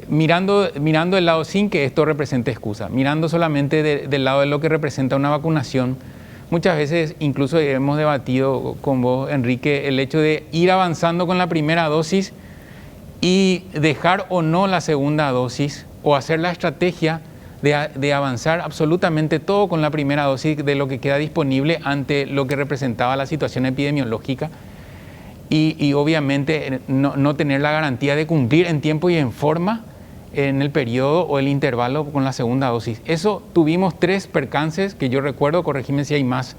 Mirando el lado sin que esto represente excusa, mirando solamente del lado de lo que representa una vacunación, muchas veces incluso hemos debatido con vos, Enrique, el hecho de ir avanzando con la primera dosis y dejar o no la segunda dosis, o hacer la estrategia de avanzar absolutamente todo con la primera dosis de lo que queda disponible ante lo que representaba la situación epidemiológica. Y obviamente no tener la garantía de cumplir en tiempo y en forma en el periodo o el intervalo con la segunda dosis. Eso tuvimos 3 percances que yo recuerdo, corregime si hay más,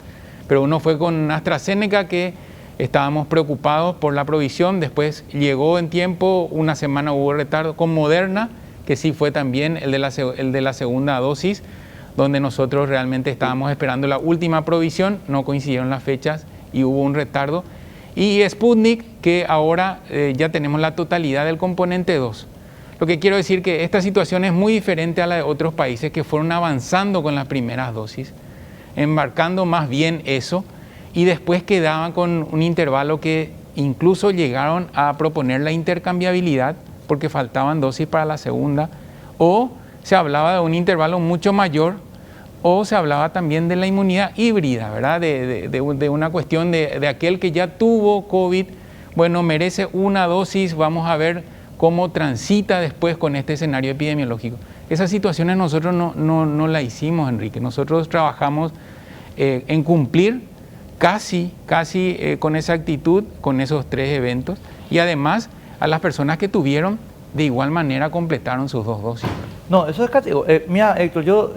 pero uno fue con AstraZeneca, que estábamos preocupados por la provisión, después llegó en tiempo, una semana hubo retardo, con Moderna, que sí fue también el de la segunda dosis, donde nosotros realmente estábamos esperando la última provisión, no coincidieron las fechas y hubo un retardo. Y Sputnik, que ahora ya tenemos la totalidad del componente 2. Lo que quiero decir que esta situación es muy diferente a la de otros países que fueron avanzando con las primeras dosis, embarcando más bien eso, y después quedaban con un intervalo que incluso llegaron a proponer la intercambiabilidad porque faltaban dosis para la segunda, o se hablaba de un intervalo mucho mayor, o se hablaba también de la inmunidad híbrida, ¿verdad? De una cuestión de aquel que ya tuvo COVID, bueno, merece una dosis, vamos a ver cómo transita después con este escenario epidemiológico. Esas situaciones nosotros no la hicimos, Enrique. Nosotros trabajamos en cumplir casi con esa actitud, con esos 3 eventos, y además a las personas que tuvieron, de igual manera completaron sus 2 dosis. No, eso es categórico. Mira, Héctor, yo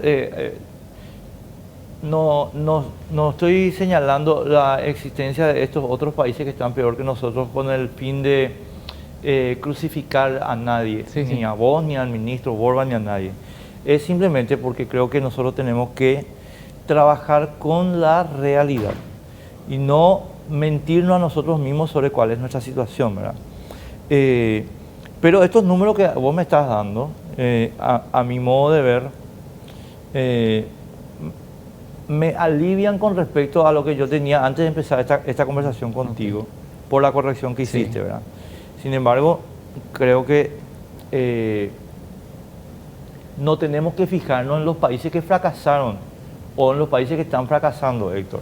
no estoy señalando la existencia de estos otros países que están peor que nosotros con el fin de crucificar a nadie, ni a vos, ni al ministro Borba, ni a nadie. Es simplemente porque creo que nosotros tenemos que trabajar con la realidad y no mentirnos a nosotros mismos sobre cuál es nuestra situación, ¿verdad? Pero estos números que vos me estás dando, a mi modo de ver, me alivian con respecto a lo que yo tenía antes de empezar esta conversación contigo, por la corrección que hiciste, ¿verdad? Sin embargo, creo que no tenemos que fijarnos en los países que fracasaron o en los países que están fracasando, Héctor.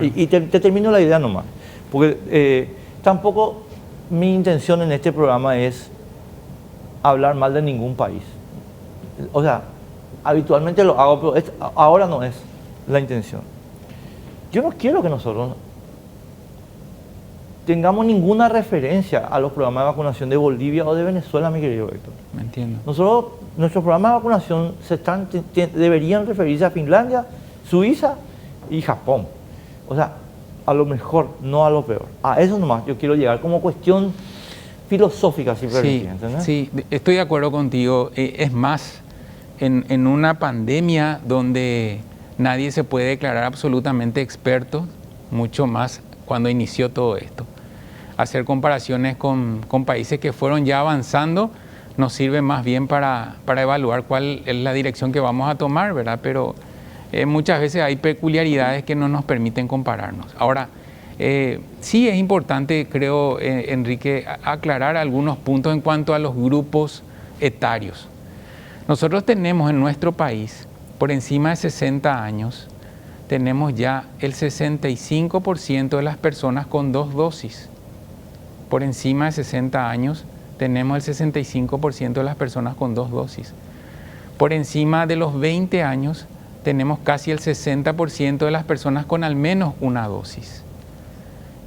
Y te termino la idea nomás, porque tampoco mi intención en este programa es hablar mal de ningún país. O sea, habitualmente lo hago, pero ahora no es la intención. Yo no quiero que nosotros tengamos ninguna referencia a los programas de vacunación de Bolivia o de Venezuela, mi querido Héctor. Me entiendo. Nuestros programas de vacunación deberían referirse a Finlandia, Suiza y Japón. O sea, a lo mejor, no a lo peor. A eso nomás yo quiero llegar como cuestión filosófica, si permitís, ¿entendés? Sí, estoy de acuerdo contigo. Es más, en una pandemia donde nadie se puede declarar absolutamente experto, mucho más cuando inició todo esto. Hacer comparaciones con países que fueron ya avanzando nos sirve más bien para evaluar cuál es la dirección que vamos a tomar, ¿verdad? Pero muchas veces hay peculiaridades que no nos permiten compararnos. Ahora, sí es importante, creo, Enrique, aclarar algunos puntos en cuanto a los grupos etarios. Nosotros tenemos en nuestro país, por encima de 60 años, tenemos ya el 65% de las personas con 2 dosis. Por encima de 60 años tenemos el 65% de las personas con 2 dosis. Por encima de los 20 años tenemos casi el 60% de las personas con al menos una dosis.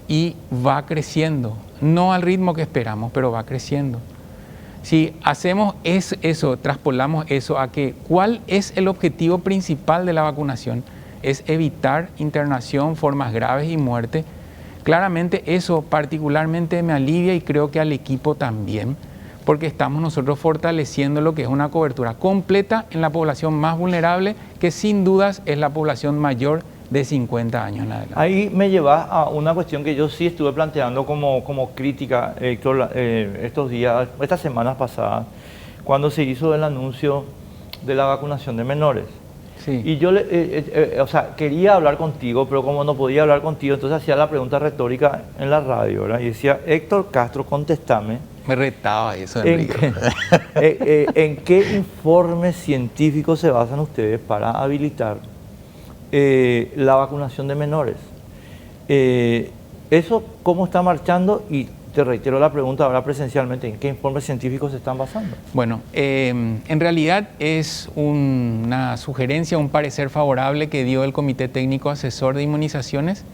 Y va creciendo, no al ritmo que esperamos, pero va creciendo. Si hacemos eso, traspolamos eso a que ¿cuál es el objetivo principal de la vacunación? Es evitar internación, formas graves y muerte. Claramente eso particularmente me alivia y creo que al equipo también, porque estamos nosotros fortaleciendo lo que es una cobertura completa en la población más vulnerable, que sin dudas es la población mayor de 50 años en adelante. Ahí me lleva a una cuestión que yo sí estuve planteando como crítica, Héctor, estos días, estas semanas pasadas, cuando se hizo el anuncio de la vacunación de menores. Sí. Y yo quería hablar contigo, pero como no podía hablar contigo, entonces hacía la pregunta retórica en la radio, ¿verdad? Y decía, Héctor Castro, contestame, Me retaba eso, Enrique. ¿En qué informes científicos se basan ustedes para habilitar la vacunación de menores? ¿Eso cómo está marchando? Y te reitero la pregunta ahora presencialmente, ¿en qué informes científicos se están basando? Bueno, en realidad es una sugerencia, un parecer favorable que dio el Comité Técnico Asesor de Inmunizaciones